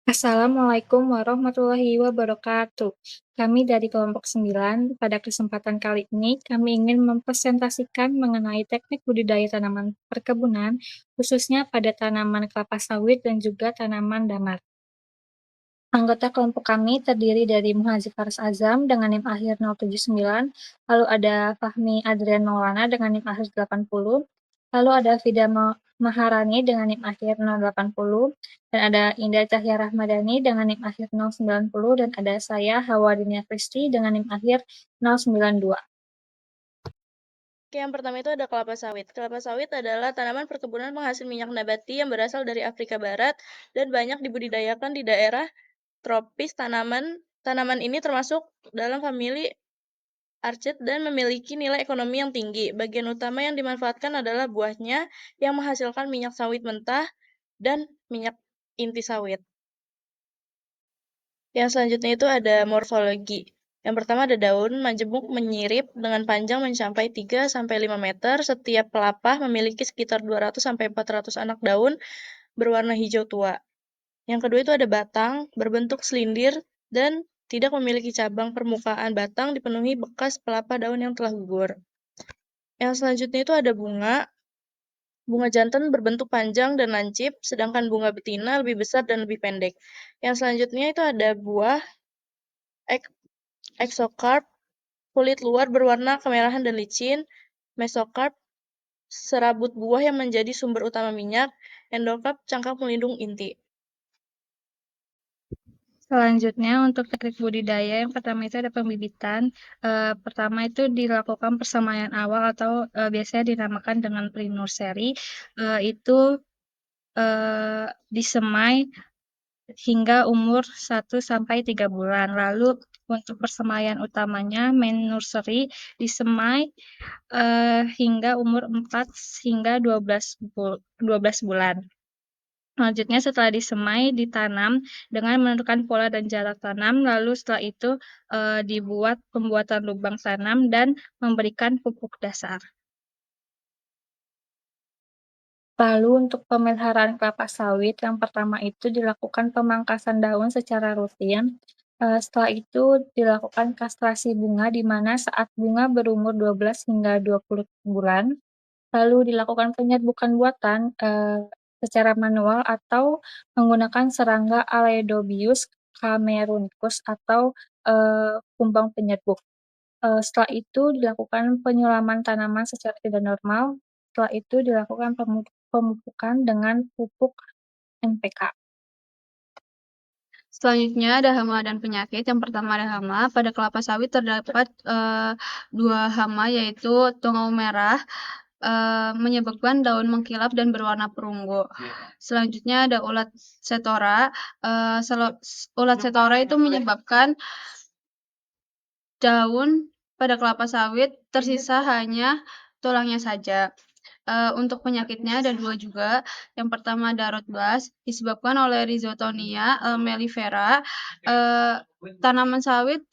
Assalamualaikum warahmatullahi wabarakatuh. Kami dari kelompok 9, pada kesempatan kali ini kami ingin mempresentasikan mengenai teknik budidaya tanaman perkebunan, khususnya pada tanaman kelapa sawit dan juga tanaman damar. Anggota kelompok kami terdiri dari Muhajir Faris Azam dengan NIM akhir 079, lalu ada Fahmi Adrian Maulana dengan NIM akhir 80, lalu ada Fida Maharani dengan NIM akhir 080, dan ada Indah Cahya Rahmadani dengan NIM akhir 090, dan ada saya Hawadina Kristi dengan NIM akhir 092. Oke, yang pertama itu ada kelapa sawit. Kelapa sawit adalah tanaman perkebunan penghasil minyak nabati yang berasal dari Afrika Barat dan banyak dibudidayakan di daerah tropis. Tanaman ini termasuk dalam famili Arched dan memiliki nilai ekonomi yang tinggi. Bagian utama yang dimanfaatkan adalah buahnya yang menghasilkan minyak sawit mentah dan minyak inti sawit. Yang selanjutnya itu ada morfologi. Yang pertama ada daun majemuk menyirip dengan panjang mencapai 3-5 meter. Setiap pelepah memiliki sekitar 200-400 anak daun berwarna hijau tua. Yang kedua itu ada batang berbentuk selindir dan tidak memiliki cabang. Permukaan batang dipenuhi bekas pelepah daun yang telah gugur. Yang selanjutnya itu ada bunga. Bunga jantan berbentuk panjang dan lancip, sedangkan bunga betina lebih besar dan lebih pendek. Yang selanjutnya itu ada buah exocarp, kulit luar berwarna kemerahan dan licin. Mesocarp, serabut buah yang menjadi sumber utama minyak. Endocarp, cangkang pelindung inti. Selanjutnya untuk teknik budidaya yang pertama itu ada pembibitan. Pertama itu dilakukan persemaian awal atau biasanya dinamakan dengan pre-nursery. Itu disemai hingga umur 1 sampai 3 bulan. Lalu untuk persemaian utamanya main nursery disemai hingga umur 4 hingga 12 bulan. Selanjutnya setelah disemai ditanam dengan menentukan pola dan jarak tanam, lalu setelah itu dibuat pembuatan lubang tanam dan memberikan pupuk dasar. Lalu untuk pemeliharaan kelapa sawit yang pertama itu dilakukan pemangkasan daun secara rutin. Setelah itu dilakukan kastrasi bunga di mana saat bunga berumur 12 hingga 20 bulan, lalu dilakukan penyerbukan buatan secara manual atau menggunakan serangga Aledobius camerunicus atau kumbang penyerbuk. Setelah itu dilakukan penyulaman tanaman secara tidak normal, setelah itu dilakukan pemupukan dengan pupuk NPK. Selanjutnya ada hama dan penyakit. Yang pertama ada hama. Pada kelapa sawit terdapat 2 hama yaitu tungau merah, menyebabkan daun mengkilap dan berwarna perunggu. Selanjutnya ada ulat setora. Ulat setora itu menyebabkan daun pada kelapa sawit tersisa hanya tulangnya saja. Untuk penyakitnya ada 2 juga. Yang pertama ada rot blast disebabkan oleh Rhizotonia mellifera. Tanaman sawit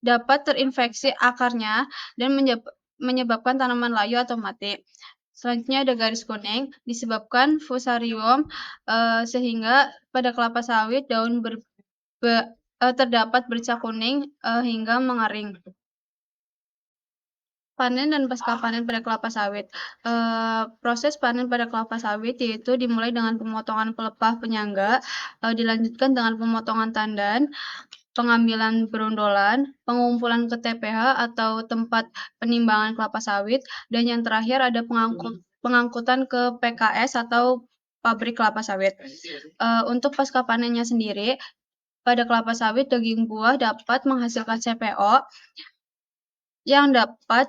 dapat terinfeksi akarnya dan menyebabkan tanaman layu atau mati. Selanjutnya ada garis kuning disebabkan fusarium sehingga pada kelapa sawit daun terdapat bercak kuning hingga mengering. Panen dan pasca panen pada kelapa sawit. Proses panen pada kelapa sawit yaitu dimulai dengan pemotongan pelepah penyangga, dilanjutkan dengan pemotongan tandan, pengambilan berundolan, pengumpulan ke TPH atau tempat penimbangan kelapa sawit, dan yang terakhir ada pengangkutan ke PKS atau pabrik kelapa sawit. Untuk pasca panennya sendiri, pada kelapa sawit daging buah dapat menghasilkan CPO yang dapat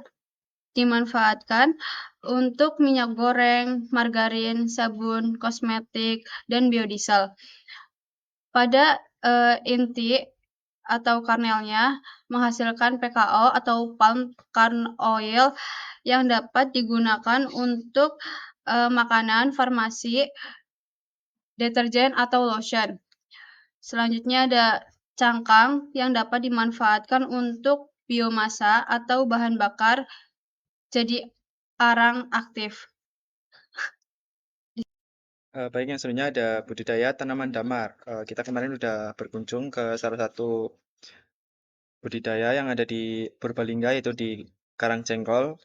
dimanfaatkan untuk minyak goreng, margarin, sabun, kosmetik, dan biodiesel. Pada inti atau karnelnya menghasilkan PKO atau palm kernel oil yang dapat digunakan untuk makanan, farmasi, deterjen, atau lotion. Selanjutnya ada cangkang yang dapat dimanfaatkan untuk biomasa atau bahan bakar jadi arang aktif. Baik, yang selanjutnya ada budidaya tanaman damar. Kita kemarin udah berkunjung ke salah satu budidaya yang ada di Purbalingga, yaitu di Karangcengkol.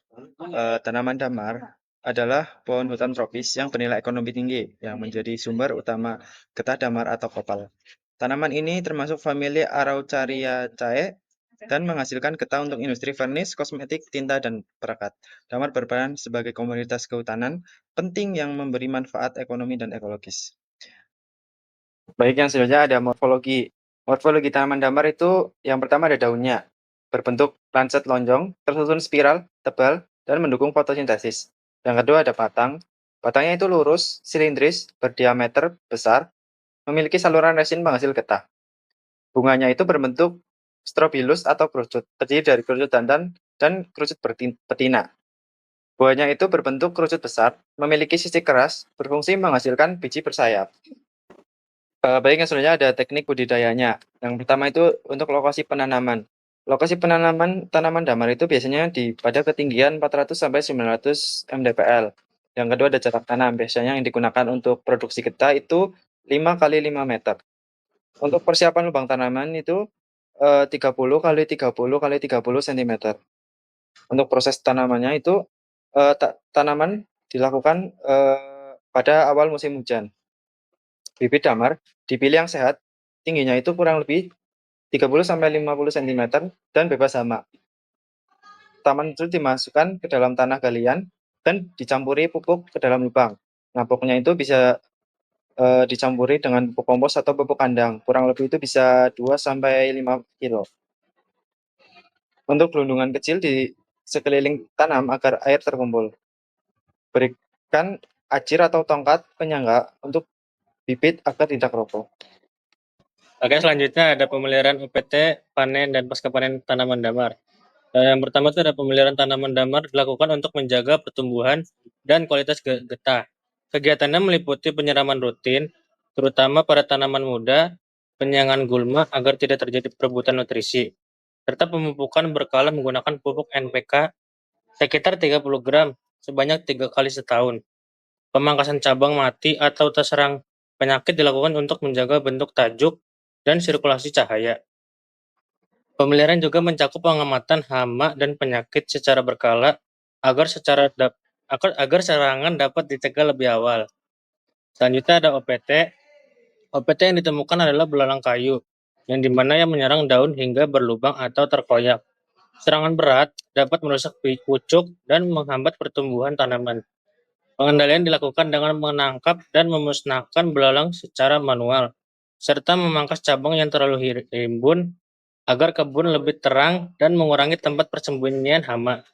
Tanaman damar adalah pohon hutan tropis yang bernilai ekonomi tinggi, yang menjadi sumber utama getah damar atau kopal. Tanaman ini termasuk famili Araucariaceae dan menghasilkan getah untuk industri vernis, kosmetik, tinta, dan perekat. Damar berperan sebagai komoditas kehutanan penting yang memberi manfaat ekonomi dan ekologis. Baik, yang selanjutnya ada morfologi. Morfologi tanaman damar itu yang pertama ada daunnya, berbentuk lancet lonjong, tersusun spiral, tebal, dan mendukung fotosintesis. Yang kedua ada batang. Batangnya itu lurus, silindris, berdiameter besar, memiliki saluran resin penghasil getah. Bunganya itu berbentuk strobilus atau kerucut, terdiri dari kerucut dandan dan kerucut betina. Buahnya itu berbentuk kerucut besar, memiliki sisi keras, berfungsi menghasilkan biji bersayap. Baik, yang selanjutnya ada teknik budidayanya. Yang pertama itu untuk lokasi penanaman. Lokasi penanaman tanaman damar itu biasanya pada ketinggian 400 sampai 900 mdpl. Yang kedua ada jarak tanam. Biasanya yang digunakan untuk produksi getah itu 5 kali 5 meter. Untuk persiapan lubang tanaman itu 30 kali 30 kali 30 cm. Untuk proses tanamannya itu tanaman dilakukan pada awal musim hujan. Bibit damar dipilih yang sehat, tingginya itu kurang lebih 30 sampai 50 cm dan bebas hama. Taman itu dimasukkan ke dalam tanah galian dan dicampuri pupuk ke dalam lubang. Nah, pupuknya itu bisa dicampuri dengan pupuk kompos atau pupuk kandang. Kurang lebih itu bisa 2 sampai 5 kilo. Untuk gelundungan kecil di sekeliling tanam agar air terkumpul. Berikan acir atau tongkat penyangga untuk bibit agar tidak roboh. Oke, selanjutnya ada pemeliharaan UPT, panen, dan pasca panen tanaman damar. Yang pertama itu ada pemeliharaan tanaman damar dilakukan untuk menjaga pertumbuhan dan kualitas getah. Kegiatannya meliputi penyiraman rutin, terutama pada tanaman muda, penyiangan gulma agar tidak terjadi perebutan nutrisi, serta pemupukan berkala menggunakan pupuk NPK sekitar 30 gram sebanyak 3 kali setahun. Pemangkasan cabang mati atau terserang penyakit dilakukan untuk menjaga bentuk tajuk dan sirkulasi cahaya. Pemeliharaan juga mencakup pengamatan hama dan penyakit secara berkala agar serangan dapat dicegah lebih awal. Selanjutnya ada OPT. OPT yang ditemukan adalah belalang kayu, yang dimana yang menyerang daun hingga berlubang atau terkoyak. Serangan berat dapat merusak pucuk dan menghambat pertumbuhan tanaman. Pengendalian dilakukan dengan menangkap dan memusnahkan belalang secara manual, serta memangkas cabang yang terlalu rimbun agar kebun lebih terang dan mengurangi tempat persembunyian hama.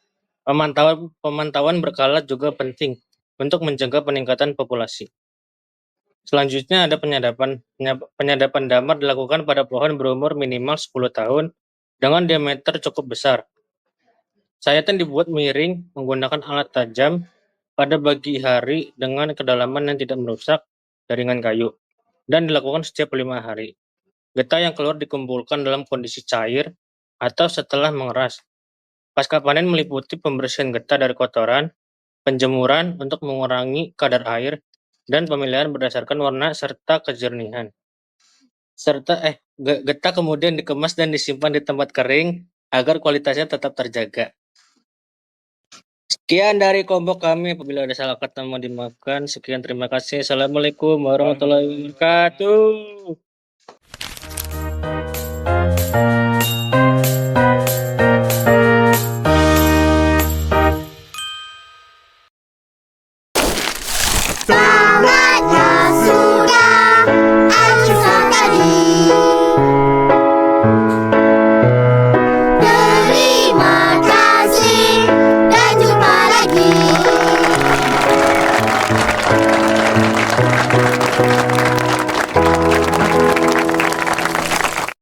Pemantauan berkala juga penting untuk mencegah peningkatan populasi. Selanjutnya ada penyadapan. Penyadapan damar dilakukan pada pohon berumur minimal 10 tahun dengan diameter cukup besar. Sayatan dibuat miring menggunakan alat tajam pada pagi hari dengan kedalaman yang tidak merusak jaringan kayu, dan dilakukan setiap 5 hari. Getah yang keluar dikumpulkan dalam kondisi cair atau setelah mengeras. Pasca panen meliputi pembersihan getah dari kotoran, penjemuran untuk mengurangi kadar air, dan pemilihan berdasarkan warna serta kejernihan. Getah kemudian dikemas dan disimpan di tempat kering agar kualitasnya tetap terjaga. Sekian dari kelompok kami. Apabila ada salah kata mohon dimaafkan. Sekian, terima kasih. Assalamualaikum warahmatullahi wabarakatuh.